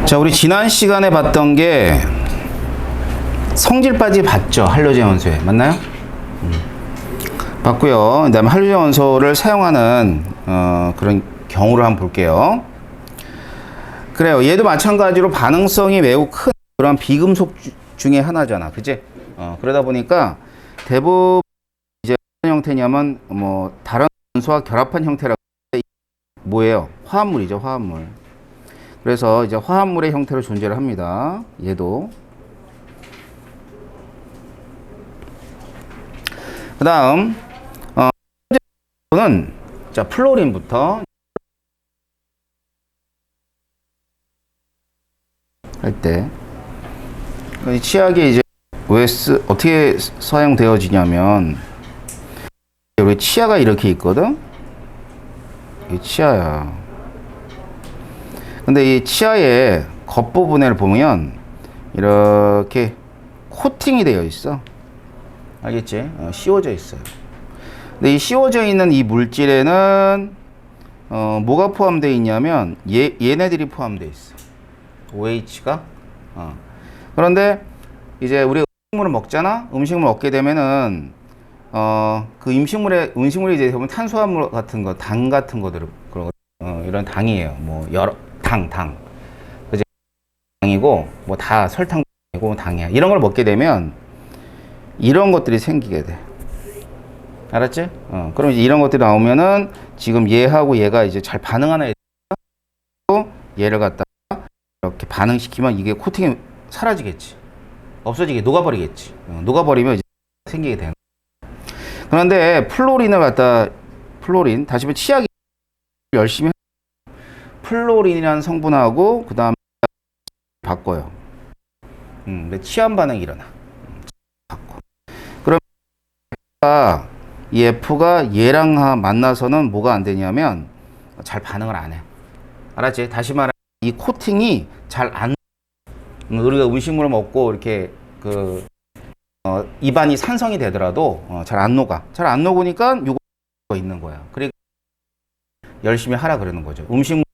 자, 우리 지난 시간에 봤던 게 성질바지 봤죠? 한로제 원소에. 맞나요? 봤고요. 그 다음에 한로제 원소를 사용하는 그런 경우를 한번 볼게요. 그래요. 얘도 마찬가지로 반응성이 매우 큰 그런 비금속 중에 하나잖아. 그치? 그러다 보니까 대부분 이제 어떤 형태냐면 뭐 다른 원소와 결합한 형태라고 뭐예요? 화합물이죠. 화합물. 그래서 이제 화합물의 형태로 존재를 합니다. 얘도. 그 다음, 는, 자, 플로린부터 할 때, 이 치약이 이제 어떻게 사용되어지냐면, 우리 치아가 이렇게 있거든? 이 치아야. 근데 이 치아의 겉부분을 보면 이렇게 코팅이 되어 있어. 알겠지? 씌워져 있어요. 근데 이 씌워져 있는 이 물질에는 뭐가 포함되어 있냐면 얘네들이 포함되어 있어. OH가. 그런데 이제 우리 음식물을 먹잖아. 음식물 먹게 되면은 그 음식물이 이제 보면 탄수화물 같은 거, 당 같은 거들 이런 당이에요. 뭐 여러 당. 그지? 당이고 뭐 다 설탕이고 당이야. 이런 걸 먹게 되면 이런 것들이 생기게 돼. 알았지? 그럼 이제 이런 것들이 나오면은 지금 얘하고 얘가 이제 잘 반응하는 애고 얘를 갖다가 이렇게 반응시키면 이게 코팅이 사라지겠지. 없어지게 녹아버리겠지. 녹아버리면 이제 생기게 되는. 그런데 플로린 다시 한번 치약이 열심히 플로린이라는 성분하고 그 다음에 바꿔요. 근데 치환 반응이 일어나. 바꿔. 그럼 이 F가 얘랑 만나서는 뭐가 안 되냐면 잘 반응을 안 해. 알았지? 다시 말하면 이 코팅이 잘 안. 우리가 음식물을 먹고 이렇게 입안이 산성이 되더라도 잘 안 녹아. 잘 안 녹으니까 요거 있는 거야. 그러니까 열심히 하라 그러는 거죠. 음식물하고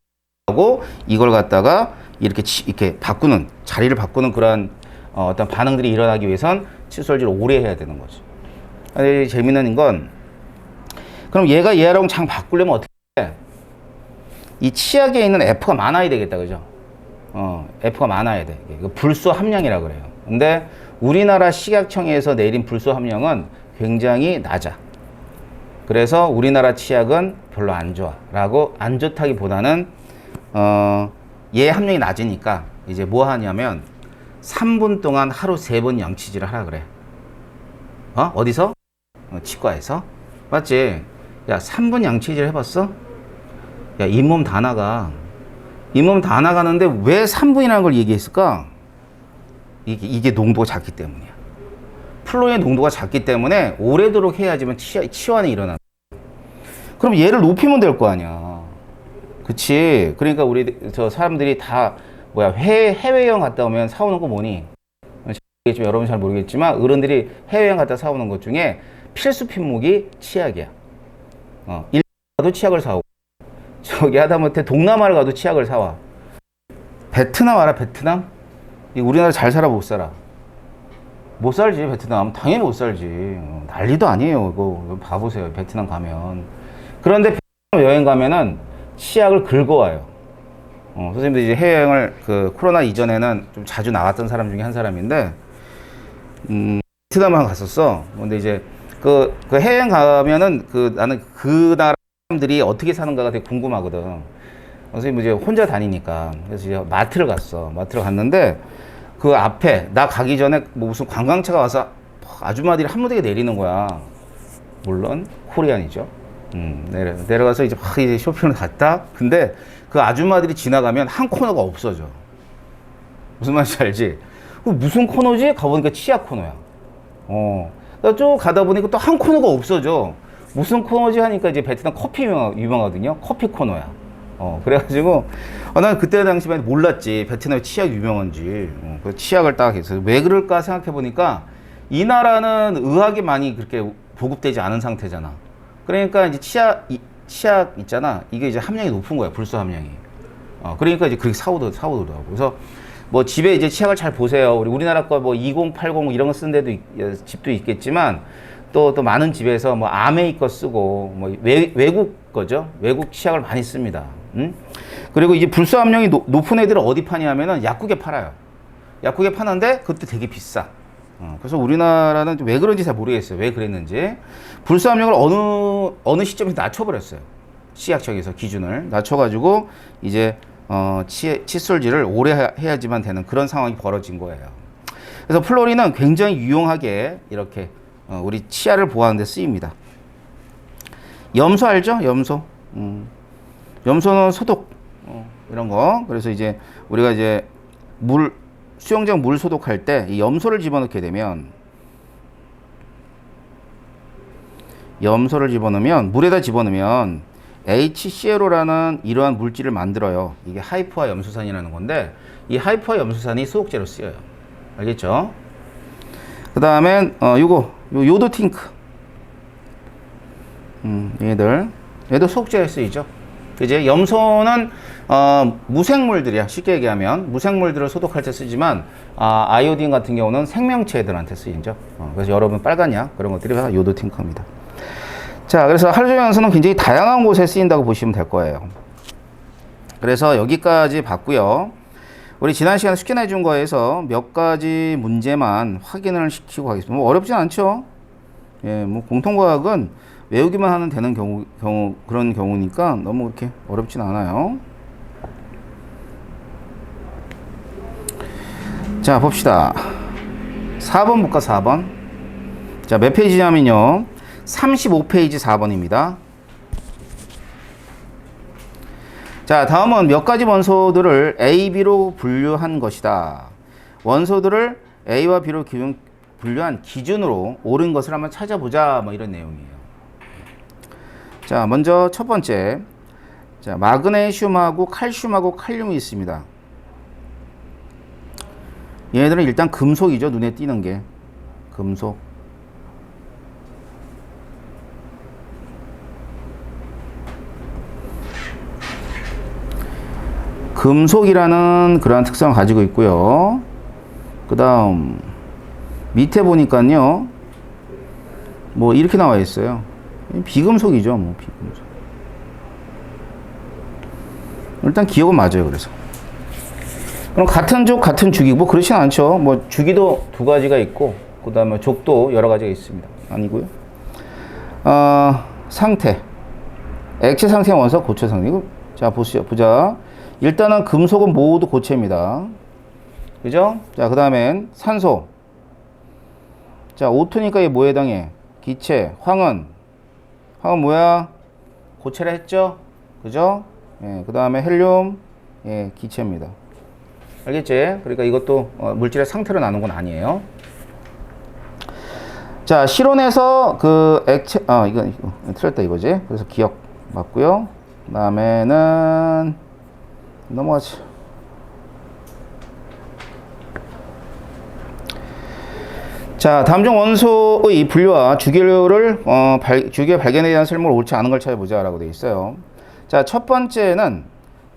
이걸 갖다가 이렇게 바꾸는 자리를 바꾸는 그런 어떤 반응들이 일어나기 위해선 칫솔질을 오래 해야 되는 거죠. 재미있는 건 그럼 얘랑 장 바꾸려면 어떻게 해? 이 치약에 있는 F가 많아야 되겠다, 그죠? F가 많아야 돼. 이거 불소 함량이라 그래요. 근데 우리나라 식약청에서 내린 불소 함량은 굉장히 낮아. 그래서 우리나라 치약은 별로 안 좋아. 라고 안 좋다기보다는 얘 함량이 낮으니까 이제 뭐 하냐면 3분 동안 하루 3번 양치질을 하라 그래. 어디서? 치과에서. 맞지? 야, 3분 양치질 해봤어? 야, 잇몸 다 나가. 잇몸 다 나가는데 왜 3분이라는 걸 얘기했을까? 이게 농도가 작기 때문이야. 플로의 농도가 작기 때문에 오래도록 해야지만 치환이 일어나. 그럼 얘를 높이면 될 거 아니야. 그치? 그러니까 저 사람들이 다 해외여행 갔다 오면 사오는 거 뭐니? 여러분 잘 모르겠지만 어른들이 해외여행 갔다 사오는 것 중에 필수品목이 치약이야. 일본 가도 치약을 사오고 저기 하다못해 동남아를 가도 치약을 사와. 베트남 알아? 베트남? 우리나라 잘 살아 못 살아? 못 살지. 베트남 당연히 못 살지. 난리도 아니에요. 이거 봐보세요. 베트남 가면. 그런데 베트남 여행 가면은 치약을 긁어와요. 선생님들 이제 해외여행을 코로나 이전에는 좀 자주 나갔던 사람 중에 한 사람인데 베트남을 갔었어. 근데 이제 그 해외여행 가면은 나는 그 나라 사람들이 어떻게 사는가가 되게 궁금하거든. 선생님 이제 혼자 다니니까. 그래서 이제 마트를 갔어. 마트를 갔는데 그 앞에 나 가기 전에 뭐 무슨 관광차가 와서 아줌마들이 한무대게 내리는 거야. 물론 코리안이죠. 내려가서 이제 막 이제 쇼핑을 갔다. 근데 그 아줌마들이 지나가면 한 코너가 없어져. 무슨 말인지 알지? 무슨 코너지? 가보니까 치약 코너야. 쭉 가다 보니까 또 한 코너가 없어져. 무슨 코너지 하니까 이제 베트남 커피 유명하거든요. 커피 코너야. 그래가지고 난 그때 당시에 몰랐지. 베트남에 치약 유명한지. 그 치약을 딱 해서 왜 그럴까 생각해 보니까 이 나라는 의학이 많이 그렇게 보급되지 않은 상태잖아. 그러니까 이제 치약 있잖아. 이게 이제 함량이 높은 거야. 불소 함량이. 그러니까 이제 그렇게 사오더라고. 그래서 뭐 집에 이제 치약을 잘 보세요. 우리나라 거 뭐 2080 이런 거 쓰는 데도 집도 있겠지만 또 많은 집에서 뭐 아메이 거 쓰고 뭐 외국 거죠. 외국 치약을 많이 씁니다. 그리고 이제 불소 함량이 높은 애들은 어디 파냐면은 약국에 팔아요. 약국에 파는데 그것도 되게 비싸. 그래서 우리나라는 왜 그런지 잘 모르겠어요. 왜 그랬는지. 불소 함량을 어느 시점에서 낮춰버렸어요. 치약청에서 기준을 낮춰가지고 이제 칫솔질을 오래 해야지만 되는 그런 상황이 벌어진 거예요. 그래서 플로린은 굉장히 유용하게 이렇게 우리 치아를 보호하는 데 쓰입니다. 염소 알죠? 염소. 염소는 소독 이런 거. 그래서 이제 우리가 이제 수영장 물 소독할 때 이 염소를 집어넣게 되면 물에다 집어넣으면 HClO라는 이러한 물질을 만들어요. 이게 하이포화 염소산이라는 건데 이 하이포화 염소산이 소독제로 쓰여요. 알겠죠? 그 다음엔 요거 요도 팅크. 얘도 소독제에 쓰이죠. 이제 염소는 무생물들이야. 쉽게 얘기하면 무생물들을 소독할 때 쓰지만 아이오딘 같은 경우는 생명체들한테 쓰이죠. 그래서 여러분 빨간 약 그런 것들이 다 요도 팅크입니다. 자, 그래서 할로젠 염소는 굉장히 다양한 곳에 쓰인다고 보시면 될 거예요. 그래서 여기까지 봤고요. 우리 지난 시간에 숙제 내준 거에서 몇 가지 문제만 확인을 시키고 가겠습니다. 뭐 어렵진 않죠. 예, 뭐 공통과학은 외우기만 하면 되는 그런 경우니까 너무 그렇게 어렵진 않아요. 자, 봅시다. 4번 볼까, 4번. 자, 몇 페이지냐면요. 35페이지 4번입니다. 자, 다음은 몇 가지 원소들을 A, B로 분류한 것이다. 원소들을 A와 B로 분류한 기준으로 옳은 것을 한번 찾아보자. 뭐 이런 내용이에요. 자, 먼저 첫 번째. 자, 마그네슘하고 칼슘하고 칼륨이 있습니다. 얘네들은 일단 금속이죠. 눈에 띄는 게. 금속. 금속이라는 그러한 특성을 가지고 있고요. 그 다음 밑에 보니까요. 뭐 이렇게 나와 있어요. 비금속이죠. 뭐 비금속. 일단 기억은 맞아요. 그래서 그럼 같은 족 같은 주기 뭐 그렇진 않죠. 뭐 주기도 두 가지가 있고 그 다음에 족도 여러 가지가 있습니다. 아니고요. 상태 액체 상태 원소 고체 상태. 자 보자. 일단은 금속은 모두 고체입니다. 그죠? 자, 그 다음엔 산소. 자, O2니까 이게 뭐에 해당해? 기체. 황은 뭐야? 고체라 했죠? 그죠? 예, 그 다음에 헬륨. 예, 기체입니다. 알겠지? 그러니까 이것도 물질의 상태로 나눈 건 아니에요. 자, 실온에서 그 액체, 이거 틀렸다 이거지? 그래서 기억 맞고요. 그 다음에는 넘어가죠. 자, 다음 중 원소의 분류와 주기를 주기의 발견에 대한 설명을 옳지 않은 걸 찾아보자라고 되어 있어요. 자, 첫 번째는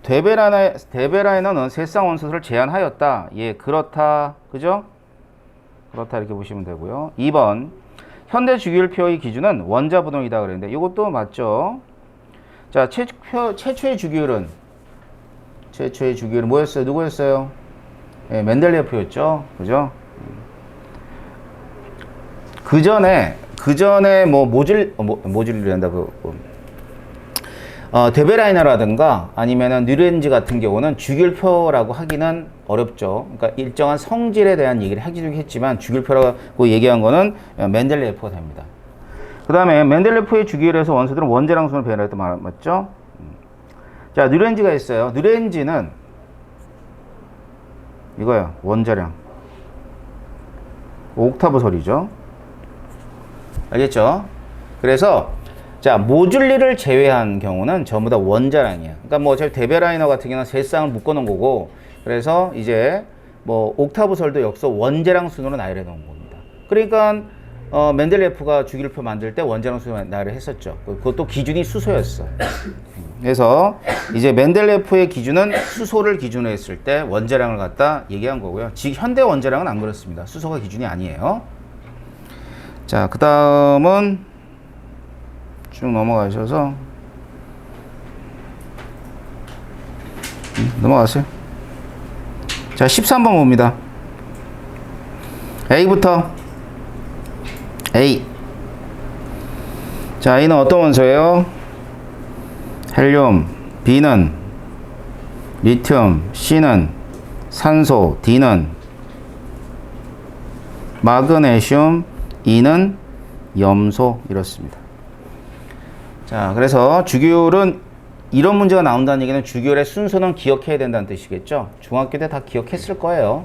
데베라이너는 세상 원소를 제한하였다. 예, 그렇다. 그죠? 그렇다 이렇게 보시면 되고요. 2번 현대 주기율표의 기준은 원자부동이다 그랬는데 이것도 맞죠? 자, 최초의 주기율은 뭐였어요? 누구였어요? 예, 멘델레프였죠. 그죠? 그 전에 뭐 모듈이란다 데베라이너라든가 아니면은 뉴렌지 같은 경우는 주기율표라고 하기는 어렵죠. 그러니까 일정한 성질에 대한 얘기를 하기도 했지만 주기율표라고 얘기한 거는 멘델레프가 됩니다. 그 다음에 멘델레프의 주기율에서 원소들은 원자량 순으로 배열했다 맞죠? 자, 뉴렌지가 있어요. 뉴렌지는 이거야. 원자량. 옥타브설이죠. 알겠죠? 그래서 자, 모듈리를 제외한 경우는 전부 다 원자량이야. 그러니까 뭐 어차피 데베라이너 같은 경우는 세 쌍을 묶어 놓은 거고 그래서 이제 뭐 옥타브설도 역시 원자량 순으로 나열해 놓은 겁니다. 그러니까 멘델레프가 주기율표 만들 때 원자량 수소 나를 했었죠. 그것도 기준이 수소였어. 그래서 이제 멘델레프의 기준은 수소를 기준으로 했을 때 원자량을 갖다 얘기한 거고요. 현대 원자량은 안 그렇습니다. 수소가 기준이 아니에요. 자, 그 다음은 쭉 넘어가셔서 넘어가세요. 자, 13번 봅니다. A부터 A. 자, A는 어떤 원소예요? 헬륨, B는 리튬, C는 산소, D는 마그네슘, E는 염소. 이렇습니다. 자, 그래서 주기율은 이런 문제가 나온다는 얘기는 주기율의 순서는 기억해야 된다는 뜻이겠죠? 중학교 때 다 기억했을 거예요.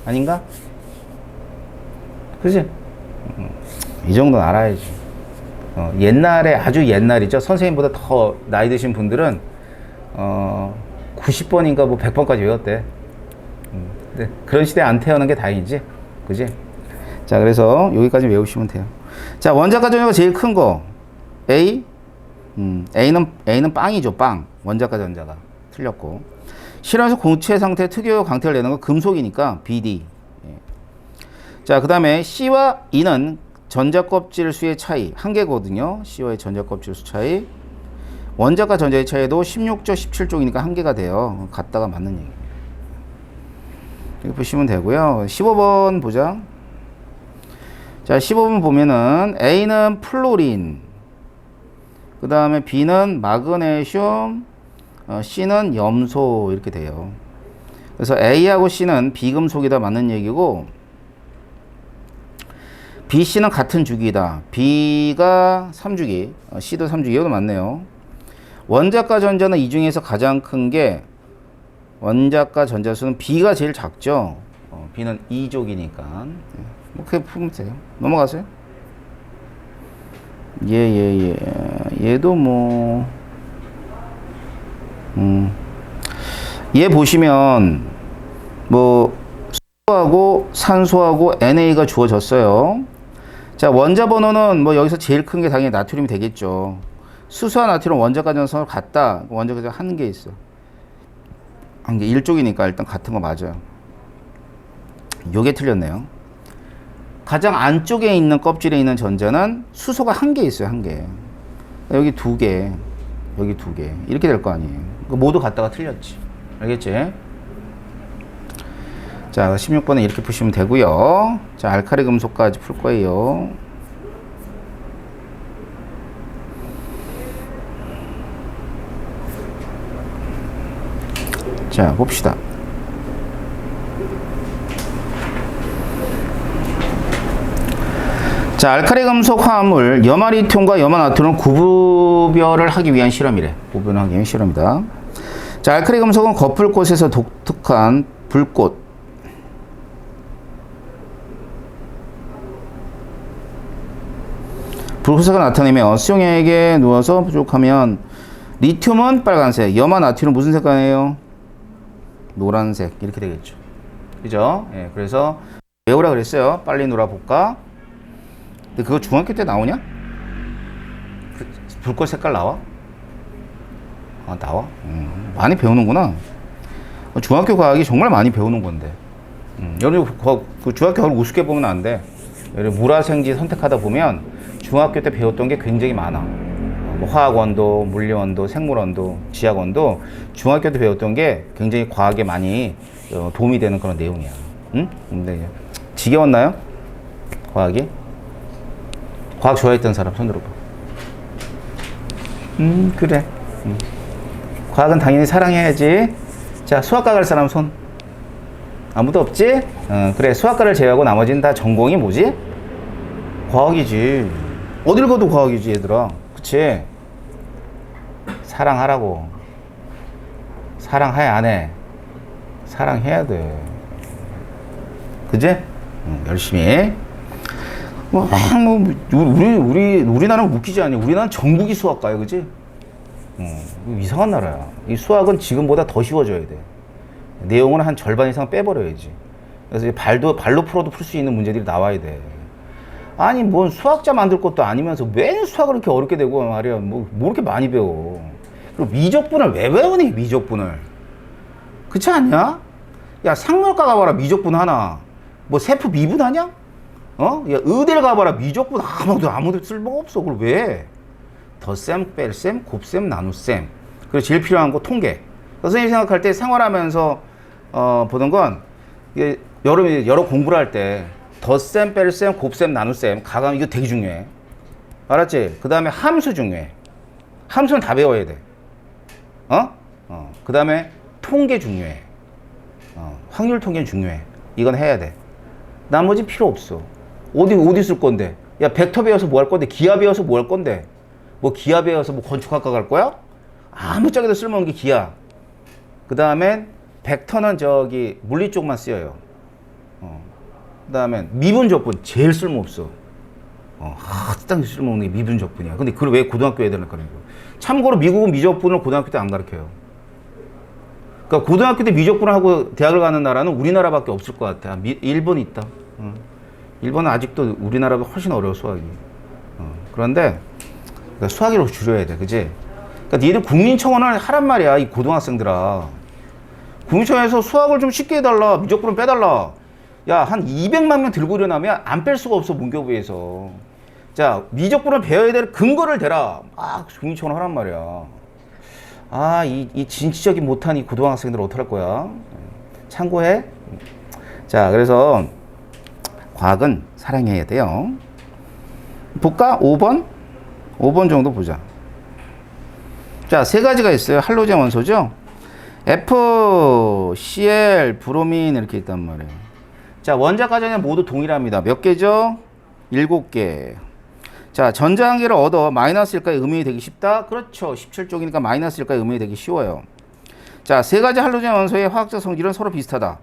아닌가? 그치? 이 정도는 알아야지. 옛날에, 아주 옛날이죠. 선생님보다 더 나이 드신 분들은 90번인가 뭐 100번까지 외웠대. 근데 그런 시대에 안 태어난 게 다행이지. 그지? 자, 그래서 여기까지 외우시면 돼요. 자, 원자가 전자가 제일 큰 거 A. A는 빵이죠. 빵. 원자가 전자가 틀렸고, 실험에서 공체 상태 특유의 광택을 내는 건 금속이니까 BD. 자, 그 다음에 C와 E는 전자껍질 수의 차이 한 개거든요. C와의 전자껍질 수 차이. 원자과 전자의 차이도 16조, 17조이니까 한 개가 돼요. 같다가 맞는 얘기. 이렇게 보시면 되고요. 15번 보자. 자, 15번 보면은 A는 플로린, 그 다음에 B는 마그네슘, C는 염소. 이렇게 돼요. 그래서 A하고 C는 비금속이다 맞는 얘기고, B, C는 같은 주기이다. B가 3주기, C도 3주기. 이것도 맞네요. 원자과 전자는 이 중에서 가장 큰 게 원자과 전자수는 B가 제일 작죠. B는 2족이니까. 뭐 그렇게 풀면 돼요. 넘어가세요. 얘도 뭐, 얘 보시면 뭐 수소하고 산소하고 NA가 주어졌어요. 자, 원자 번호는 뭐 여기서 제일 큰 게 당연히 나트륨이 되겠죠. 수소와 나트륨 원자과 전자선을 같다. 원자과 전자 한 개 있어. 한 개 1쪽이니까 일단 같은 거 맞아요. 요게 틀렸네요. 가장 안쪽에 있는 껍질에 있는 전자는 수소가 한 개 있어요. 한 개. 여기 두 개, 여기 두 개. 이렇게 될 거 아니에요. 모두 같다가 틀렸지. 알겠지? 자, 16번은 이렇게 푸시면 되고요. 자, 알카리 금속까지 풀 거예요. 자, 봅시다. 자, 알카리 금속 화합물 염화리튬과 염화나트륨을 구별을 하기 위한 실험이래. 구별하기 위한 실험이다. 자, 알카리 금속은 거풀꽃에서 독특한 불꽃, 불호사가 나타내며 수용액에 누워서 부족하면 리튬은 빨간색, 염화나트륨은 무슨 색깔이에요? 노란색. 이렇게 되겠죠. 그죠? 예, 그래서 외우라 그랬어요. 빨리 놀아볼까? 근데 그거 중학교 때 나오냐? 불꽃 색깔 나와? 아, 나와? 많이 배우는구나. 중학교 과학이 정말 많이 배우는 건데. 여러분, 그 중학교 과학을 우습게 보면 안 돼. 여러분, 물화생지 선택하다 보면 중학교 때 배웠던 게 굉장히 많아. 뭐 화학원도, 물리원도, 생물원도, 지학원도 중학교 때 배웠던 게 굉장히 과학에 많이 도움이 되는 그런 내용이야. 응? 근데 지겨웠나요? 과학이? 과학 좋아했던 사람 손 들어봐. 그래. 과학은 당연히 사랑해야지. 자, 수학과 갈 사람 손. 아무도 없지? 그래. 수학과를 제외하고 나머지는 다 전공이 뭐지? 과학이지. 어딜 가도 과학이지, 얘들아. 그치? 사랑하라고. 사랑해, 안 해? 사랑해야 돼. 그치? 열심히. 우리나라는 웃기지 않니? 우리나라는 전국이 수학과야, 그치? 이상한 나라야. 이 수학은 지금보다 더 쉬워져야 돼. 내용은 한 절반 이상 빼버려야지. 그래서 발로 풀어도 풀 수 있는 문제들이 나와야 돼. 아니 뭔 수학자 만들 것도 아니면서 왜 수학을 이렇게 어렵게 되고 말이야. 뭐 이렇게 많이 배워. 그리고 미적분을 왜 배우니 미적분을. 그렇지 않냐? 야 상물가 가봐라 미적분 하나. 뭐 세프 미분하냐? 야 의대를 가봐라 미적분 아무도 쓸모가 없어. 그걸 왜? 덧셈, 뺄셈, 곱셈, 나눗셈. 그리고 제일 필요한 거 통계. 선생님이 생각할 때 생활하면서 보던 건 이게 여러 공부를 할 때 덧셈, 뺄셈, 곱셈, 나눗셈, 가감 이거 되게 중요해. 알았지? 그 다음에 함수 중요해. 함수는 다 배워야 돼. 그 다음에 통계 중요해. 확률 통계는 중요해. 이건 해야 돼. 나머지 필요 없어. 어디 쓸 건데? 야 벡터 배워서 뭐 할 건데? 기하 배워서 뭐 할 건데? 뭐 기하 배워서 뭐 건축학과 갈 거야? 아무짝에도 쓸모없는 게 기하. 그 다음엔 벡터는 저기 물리 쪽만 쓰여요. 그 다음엔 미분적분 제일 쓸모없어. 하등 쓸모없는 게 미분적분이야. 근데 그걸 왜 고등학교 애들은 가르쳐? 참고로 미국은 미적분을 고등학교 때 안 가르쳐요. 그러니까 고등학교 때 미적분을 하고 대학을 가는 나라는 우리나라밖에 없을 것 같아. 일본이 있다. 일본은 아직도 우리나라보다 훨씬 어려워 수학이. 그런데 그러니까 수학이라고 줄여야 돼, 그지? 그러니까 니들 국민청원을 하란 말이야, 이 고등학생들아. 국민청원에서 수학을 좀 쉽게 해달라, 미적분을 빼달라. 야, 한 200만 명 들고 일어나면 안 뺄 수가 없어, 문교부에서. 자, 미적분을 배워야 될 근거를 대라. 막 국민청원을 하란 말이야. 이 진취적인 못한 이 고등학생들 어떡할 거야? 참고해. 자, 그래서 과학은 사랑해야 돼요. 볼까? 5번? 5번 정도 보자. 자, 세 가지가 있어요. 할로젠 원소죠? FCl, 브로민 이렇게 있단 말이에요. 자, 원자 과정은 모두 동일합니다. 몇 개죠? 7개. 자, 전자 한 개를 얻어 마이너스일까에 음영이 되기 쉽다? 그렇죠. 17쪽이니까 마이너스일까에 음영이 되기 쉬워요. 자, 세 가지 할로젠 원소의 화학적 성질은 서로 비슷하다.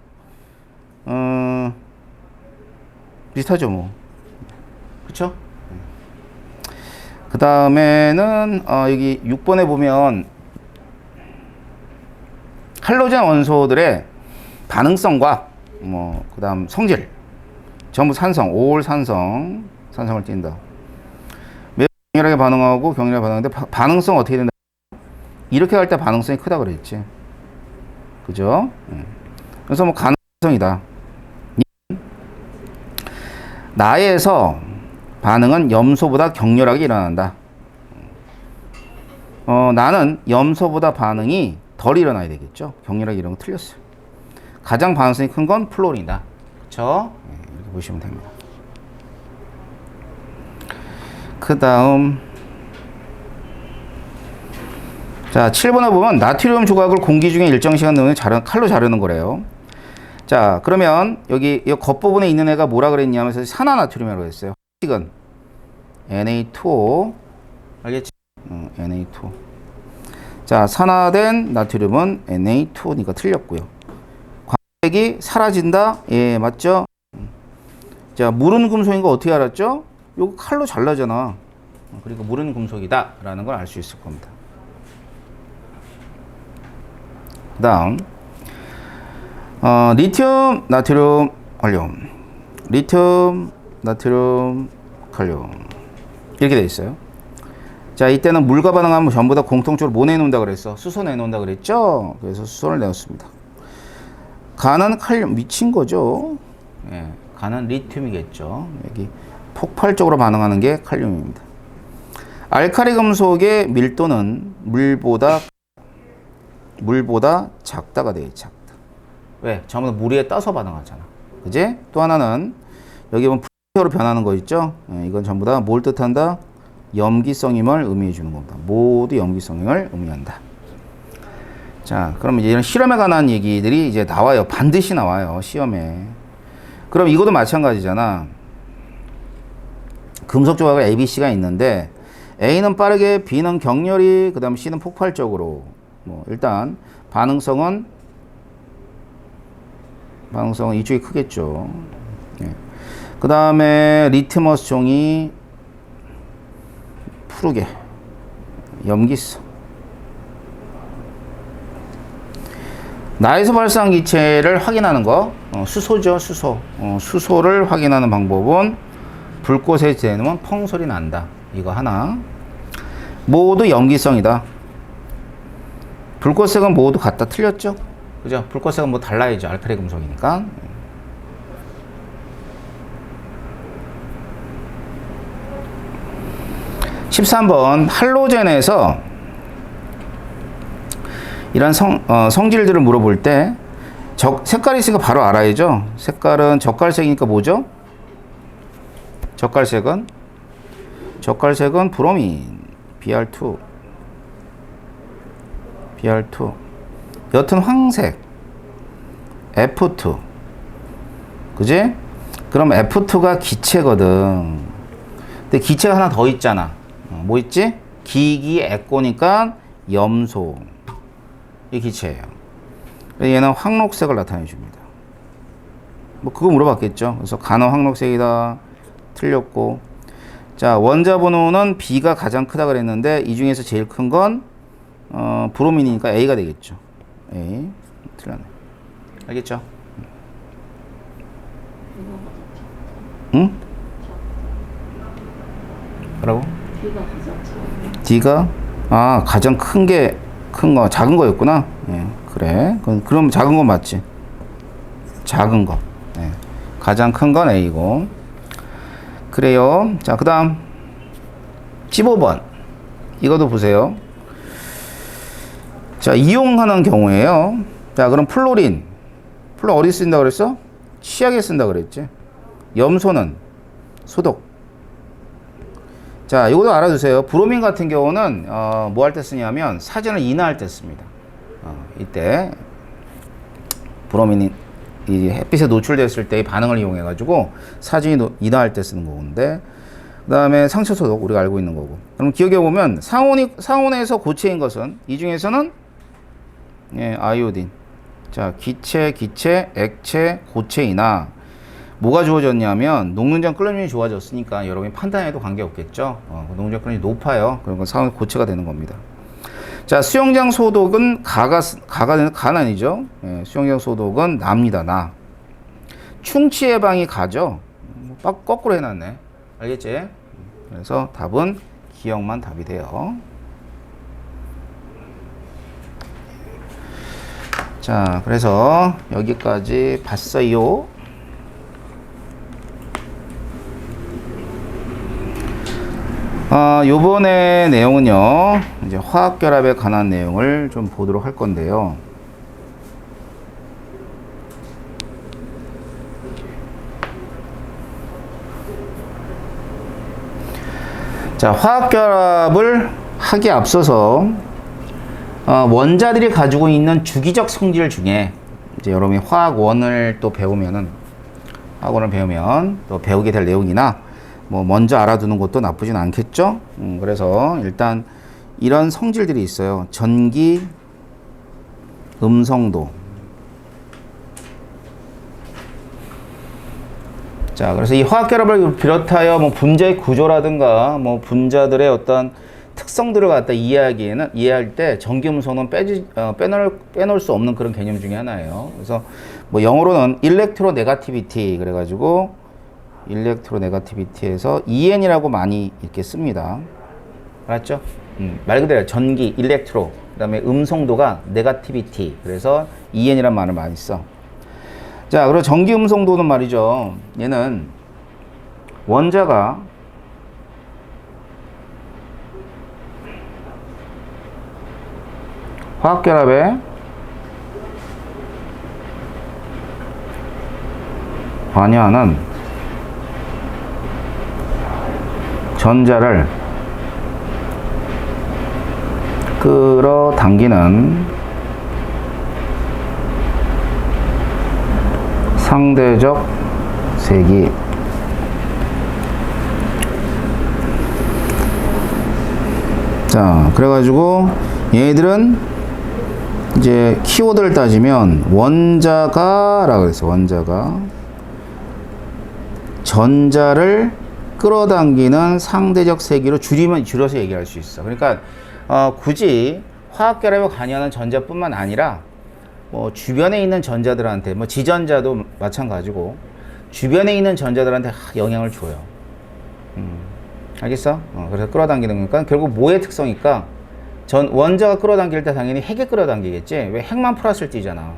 비슷하죠, 뭐. 그쵸? 그 다음에는, 여기 6번에 보면, 할로젠 원소들의 반응성과, 그 다음 성질. 전부 산성, 올 산성을 띈다. 매우 격렬하게 반응하고 격렬하게 반응하는데, 반응성 어떻게 된다? 이렇게 갈 때 반응성이 크다 그랬지. 그죠? 그래서 뭐, 가능성이다. 나에서 반응은 염소보다 격렬하게 일어난다. 나는 염소보다 반응이 덜 일어나야 되겠죠. 격렬하게 이런 거 틀렸어요. 가장 반응성이 큰 건 플로린이다. 그쵸? 이렇게 보시면 됩니다. 그 다음 자 7번에 보면 나트륨 조각을 공기 중에 일정 시간 내에 칼로 자르는 거래요. 자, 그러면 여기 이 겉부분에 있는 애가 뭐라 그랬냐면 산화나트륨이라고 했어요. 식은 Na2O. 알겠지? Na2O. 자, 산화된 나트륨은 Na2O니까 틀렸고요. 광택이 사라진다? 예, 맞죠? 자, 물은 금속인 거 어떻게 알았죠? 요거 칼로 잘라잖아. 그리고 물은 금속이다 라는 걸 알 수 있을 겁니다. 그 다음 리튬, 나트륨, 칼륨. 리튬, 나트륨, 칼륨. 이렇게 돼 있어요. 자, 이때는 물과 반응하면 전부 다 공통적으로 뭐 내놓는다 그랬어? 수소 내놓는다 그랬죠? 그래서 수소를 내놓습니다. 간은 칼륨, 미친 거죠? 예, 간은 리튬이겠죠. 여기 폭발적으로 반응하는 게 칼륨입니다. 알칼리 금속의 밀도는 물보다 작다가 돼 있죠. 왜? 전부 다 물 위에 떠서 반응하잖아. 그지? 또 하나는 여기 보면 프로로 변하는 거 있죠? 이건 전부 다 뭘 뜻한다? 염기성임을 의미해 주는 겁니다. 모두 염기성임을 의미한다. 자, 그럼 이제 이런 실험에 관한 얘기들이 이제 나와요. 반드시 나와요. 시험에. 그럼 이것도 마찬가지잖아. 금속 조각을 A, B, C가 있는데 A는 빠르게, B는 격렬히, 그 다음 C는 폭발적으로. 일단 반응성은 이쪽이 크겠죠. 예. 그 다음에 리트머스 종이 푸르게 염기성. 나에서 발생한 기체를 확인하는 거 수소죠. 수소를 확인하는 방법은 불꽃에 대놓으면 펑 소리 난다. 이거 하나. 모두 염기성이다. 불꽃색은 모두 같다. 틀렸죠? 그죠? 불꽃색은 뭐 달라야죠. 알칼리 금속이니까. 13번 할로젠에서 이런 성질들을 물어볼 때 색깔이 있으니까 바로 알아야죠. 색깔은 젓갈색이니까 뭐죠? 젓갈색은 브로민 Br2 옅은 황색 F2 그지? 그럼 F2가 기체거든. 근데 기체가 하나 더 있잖아. 뭐 있지? 기기액고니까 염소. 이 기체예요. 얘는 황록색을 나타내 줍니다. 뭐 그거 물어봤겠죠. 그래서 간호 황록색이다. 틀렸고. 자, 원자 번호는 B가 가장 크다 그랬는데 이 중에서 제일 큰 건 브로민이니까 A가 되겠죠. A. 틀렸네. 알겠죠? 응? 뭐라고? D가 가장 큰 거 작은 거였구나. 예, 그래. 그럼 작은 건 맞지? 작은 거. 예. 가장 큰 건 A고. 그래요. 자, 그다음 15번. 이것도 보세요. 자, 이용하는 경우에요. 자, 그럼 플로린 어디 쓴다 그랬어? 치약에 쓴다 그랬지. 염소는 소독. 자, 이것도 알아두세요. 브로민 같은 경우는 뭐 할 때 쓰냐면 사진을 인화할 때 씁니다. 이때 브로민이 이 햇빛에 노출됐을 때의 반응을 이용해 가지고 사진이 인화할 때 쓰는 거인데, 그다음에 상처 소독 우리가 알고 있는 거고. 그럼 기억해 보면 상온에서 고체인 것은 이 중에서는 아이오딘. 자, 기체, 액체, 고체이나 뭐가 좋아졌냐면 녹는장 끓는물이 좋아졌으니까 여러분이 판단해도 관계없겠죠. 녹는장 끓는물이 높아요. 그런 건 상온 고체가 되는 겁니다. 자, 수영장 소독은 가가 아니죠. 수영장 소독은 나입니다. 나. 충치 예방이 가죠. 거꾸로 해놨네. 알겠지? 그래서 답은 기억만 답이 돼요. 자, 그래서 여기까지 봤어요. 요번에 내용은요, 이제 화학결합에 관한 내용을 좀 보도록 할 건데요. 자, 화학결합을 하기에 앞서서 원자들이 가지고 있는 주기적 성질 중에 이제 여러분이 화학원을 또 배우면 또 배우게 될 내용이나 뭐 먼저 알아두는 것도 나쁘진 않겠죠. 그래서 일단 이런 성질들이 있어요. 전기, 음성도. 자, 그래서 이 화학결합을 비롯하여 뭐 분자의 구조라든가 뭐 분자들의 어떤 특성들을 갖다 이해할 때 전기, 음성은 빼놓을 수 없는 그런 개념 중에 하나예요. 그래서 뭐 영어로는 일렉트로네가티비티 그래가지고 일렉트로네가티비티에서 EN이라고 많이 이렇게 씁니다. 알았죠? 말 그대로 전기, 일렉트로, 그 다음에 음성도가 네가티비티. 그래서 EN이란 말을 많이 써. 자, 그리고 전기 음성도는 말이죠. 얘는 원자가 화학결합에 관여하는 전자를 끌어당기는 상대적 세기. 자, 그래가지고 얘들은 이제 키워드를 따지면 원자가라고 그랬어. 원자가 전자를 끌어당기는 상대적 세기로 줄여서 얘기할 수 있어. 그러니까 굳이 화학결합에 관여하는 전자뿐만 아니라 뭐 주변에 있는 전자들한테 뭐 지전자도 마찬가지고 주변에 있는 전자들한테 영향을 줘요. 알겠어? 그래서 끌어당기는 거니까 결국 뭐의 특성일까? 원자가 끌어당길 때 당연히 핵이 끌어당기겠지? 왜 핵만 플러스를 띄잖아.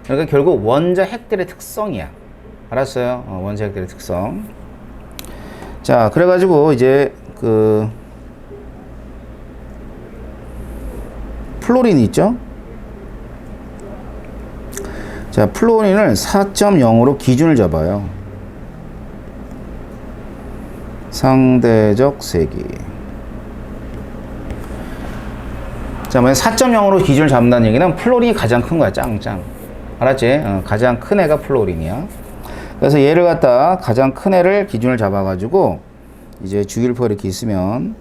그러니까 결국 원자 핵들의 특성이야. 알았어요? 원자 핵들의 특성. 자, 그래가지고 이제 플로린이 있죠? 자, 플로린을 4.0으로 기준을 잡아요. 상대적 세기. 자, 만약 4.0으로 기준을 잡는다는 얘기는 플로린이 가장 큰 거야, 짱짱. 알았지? 가장 큰 애가 플로린이야. 그래서 얘를 갖다 가장 큰 애를 기준을 잡아가지고 이제 주기율표가 이렇게 있으면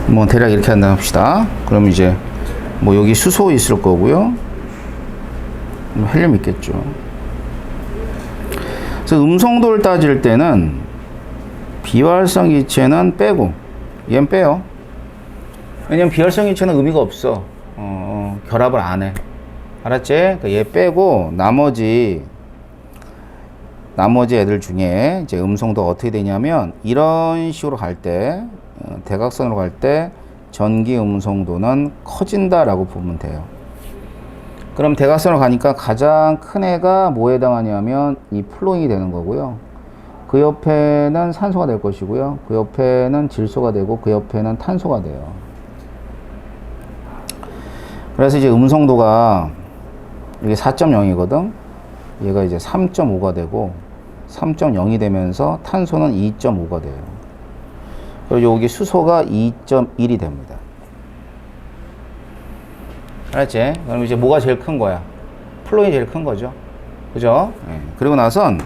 뭐 대략 이렇게 한다 합시다. 그럼 이제 뭐 여기 수소 있을 거고요. 헬륨 있겠죠. 그래서 음성도를 따질 때는 비활성 이체는 빼고 얘는 빼요. 왜냐면 비활성 이체는 의미가 없어. 결합을 안 해. 알았지? 그러니까 얘 빼고 나머지 애들 중에 이제 음성도가 어떻게 되냐면 이런 식으로 갈 때 대각선으로 갈 때 전기 음성도는 커진다라고 보면 돼요. 그럼 대각선으로 가니까 가장 큰 애가 뭐에 해당하냐면 이 플로린이 되는 거고요. 그 옆에는 산소가 될 것이고요. 그 옆에는 질소가 되고 그 옆에는 탄소가 돼요. 그래서 이제 음성도가 이게 4.0이거든. 얘가 이제 3.5가 되고 3.0이 되면서 탄소는 2.5가 돼요. 그리고 여기 수소가 2.1이 됩니다. 알았지? 그럼 이제 뭐가 제일 큰 거야? 플로린이 제일 큰 거죠. 그죠? 네. 그리고 나선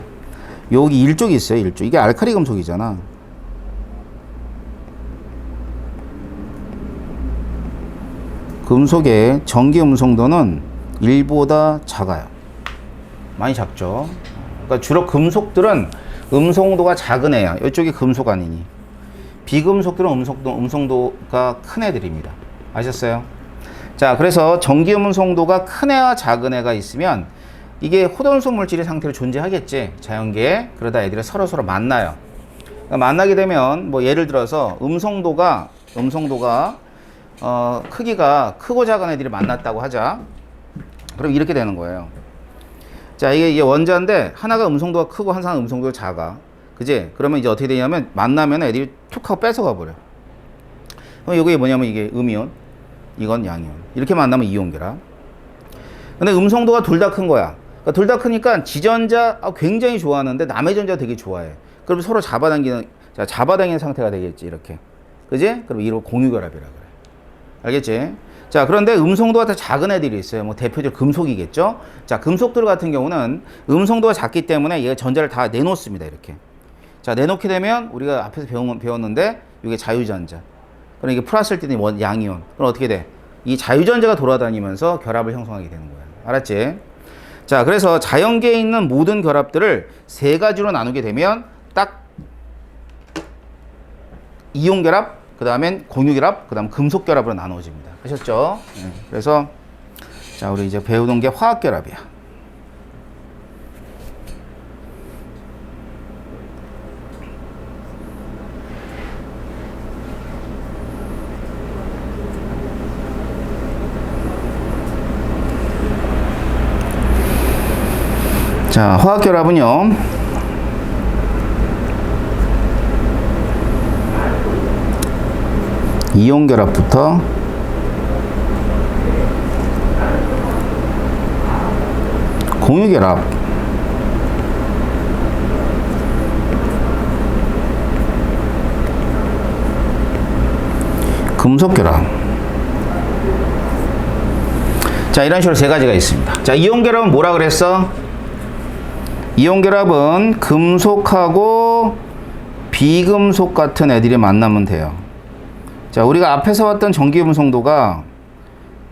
여기 일족이 있어요. 일족. 이게 알칼리 금속이잖아. 금속의 전기 음성도는 1보다 작아요. 많이 작죠. 그러니까 주로 금속들은 음성도가 작은 애야. 이쪽이 금속 아니니. 비금속들은 음성도가 큰 애들입니다. 아셨어요? 자, 그래서 전기 음성도가 큰 애와 작은 애가 있으면 이게 호돈수 물질의 상태로 존재하겠지. 자연계에. 그러다 애들이 서로 만나요. 그러니까 만나게 되면 뭐 예를 들어서 음성도가 크기가 크고 작은 애들이 만났다고 하자. 그럼 이렇게 되는 거예요. 자, 이게 원자인데 하나가 음성도가 크고 하나가 음성도가 작아. 그지? 그러면 이제 어떻게 되냐면 만나면 애들이 툭 하고 뺏어가 버려. 그럼 이게 뭐냐면 이게 음이온, 이건 양이온. 이렇게 만나면 이온 결합. 근데 음성도가 둘 다 큰 거야. 그러니까 둘 다 크니까 지전자 굉장히 좋아하는데 남의 전자 되게 좋아해. 그럼 서로 잡아당기는 상태가 되겠지, 이렇게. 그지? 그럼 이걸 공유결합이라 그래. 알겠지? 자, 그런데 음성도가 더 작은 애들이 있어요. 뭐 대표적으로 금속이겠죠? 자, 금속들 같은 경우는 음성도가 작기 때문에 얘가 전자를 다 내놓습니다, 이렇게. 자, 내놓게 되면 우리가 앞에서 배웠는데 이게 자유전자. 그럼 이게 플러스일 때는 양이온. 그럼 어떻게 돼? 이 자유전자가 돌아다니면서 결합을 형성하게 되는 거야. 알았지? 자, 그래서 자연계에 있는 모든 결합들을 세 가지로 나누게 되면 딱 이온 결합, 그 다음엔 공유 결합, 그 다음 금속 결합으로 나누어집니다. 아셨죠? 네. 그래서 자, 우리 이제 배우는 게 화학 결합이야. 자, 화학결합은요, 이온결합부터 공유결합, 금속결합. 자, 이런 식으로 세 가지가 있습니다. 자, 이온결합은 뭐라 그랬어? 이온결합은 금속하고 비금속 같은 애들이 만나면 돼요. 자, 우리가 앞에서 봤던 전기음성도가,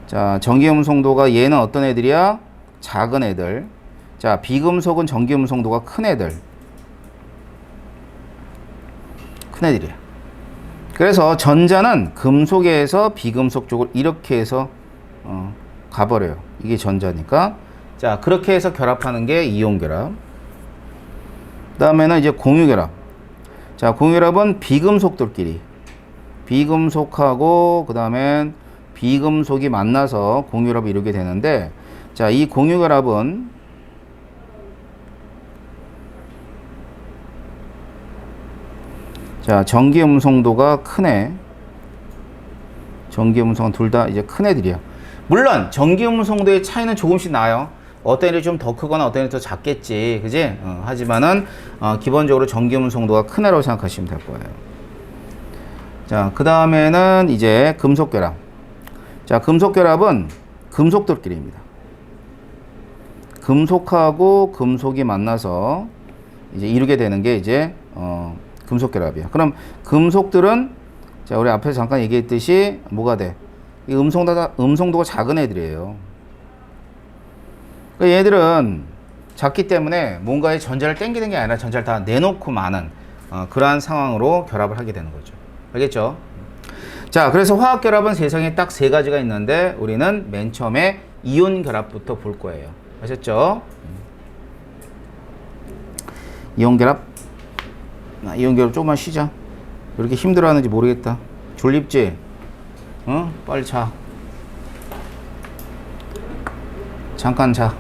자, 전기음성도가 얘는 어떤 애들이야? 작은 애들. 자, 비금속은 전기음성도가 큰 애들. 큰 애들이야. 그래서 전자는 금속에서 비금속 쪽으로 이렇게 해서 가버려요. 이게 전자니까. 자, 그렇게 해서 결합하는 게 이온 결합. 다음에는 이제 공유 결합. 자, 공유 결합은 비금속들끼리, 비금속하고 그 다음엔 비금속이 만나서 공유 결합을 이루게 되는데, 자, 이 공유 결합은 자, 전기 음성도가 큰 애, 전기 음성은 둘 다 이제 큰 애들이야. 물론 전기 음성도의 차이는 조금씩 나요. 어떤 애들이 좀 더 크거나 어떤 애들이 더 작겠지, 그지? 하지만은 기본적으로 전기 음성도가 큰 애라고 생각하시면 될 거예요. 자, 그 다음에는 이제 금속 결합. 자, 금속 결합은 금속들끼리입니다. 금속하고 금속이 만나서 이제 이루게 되는 게 이제 금속 결합이야. 그럼 금속들은, 자, 우리 앞에서 잠깐 얘기했듯이 뭐가 돼? 이 음성도가 작은 애들이에요. 그러니까 얘들은 작기 때문에 뭔가에 전자를 땡기는 게 아니라 전자를 다 내놓고 마는 그러한 상황으로 결합을 하게 되는 거죠. 알겠죠? 자, 그래서 화학 결합은 세상에 딱 세 가지가 있는데 우리는 맨 처음에 이온 결합부터 볼 거예요. 아셨죠? 이온 결합. 이온 결합 조금만 쉬자. 왜 이렇게 힘들어하는지 모르겠다. 졸립지? 빨리 자. 잠깐 자.